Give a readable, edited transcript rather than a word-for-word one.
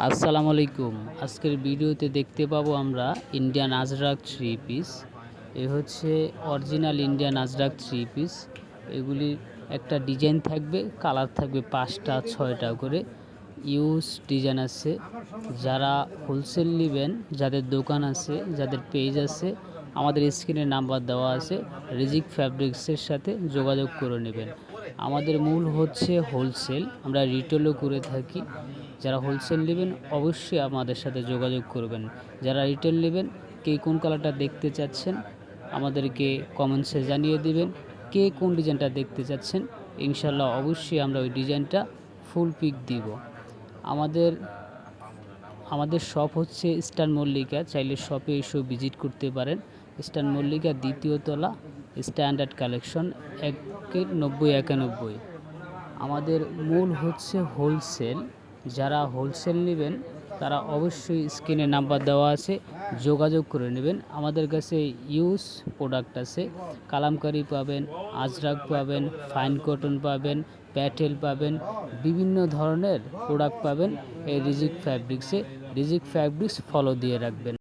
আসসালামু আলাইকুম। আজকের ভিডিওতে দেখতে পাবো আমরা ইন্ডিয়ান আজরাক থ্রি পিস। এ হচ্ছে original Indian Ajrak three piece. এগুলির একটা ডিজাইন থাকবে, কালার থাকবে 5টা 6টা করে। ইউজ ডিজাইন আছে। যারা হোলসেল নেবেন, যাদের দোকান আছে, যাদের পেজ আছে, আমাদের স্ক্রিনে নাম্বার দেওয়া আছে, রিজিক ফ্যাব্রিক্সের সাথে যোগাযোগ করে নেবেন। আমাদের মূল হচ্ছে হোলসেল, আমরা রিটেলও করে থাকি। যারা হোলসেল নেবেন অবশ্যই আমাদের সাথে যোগাযোগ করবেন। যারা রিটেল নেবেন, কে কোন কালারটা দেখতে চাচ্ছেন আমাদেরকে কমেন্টসে জানিয়ে দিবেন। কে কোন ডিজাইনটা দেখতে চাচ্ছেন, ইনশাল্লাহ অবশ্যই আমরা ওই ডিজাইনটা ফুল পিক দিব। আমাদের আমাদের শপ হচ্ছে ইস্টার্ন মল্লিকা। চাইলে শপে এসেও ভিজিট করতে পারেন। ইস্টার্ন মল্লিকা 2য় তলা, স্ট্যান্ডার্ড কালেকশন 9091। আমাদের মূল হচ্ছে হোলসেল। যারা হোলসেল নেবেন তারা অবশ্যই স্ক্রিনে নাম্বার দেওয়া আছে, যোগাযোগ করে নেবেন। আমাদের কাছে ইউজ প্রোডাক্ট আছে, কালামকারি পাবেন, আজরাক পাবেন, ফাইন কটন পাবেন, প্যাটেল পাবেন, বিভিন্ন ধরনের প্রোডাক্ট পাবেন এই রিজিক ফ্যাব্রিক্সে। রিজিক ফ্যাব্রিক্স ফলো দিয়ে রাখবেন।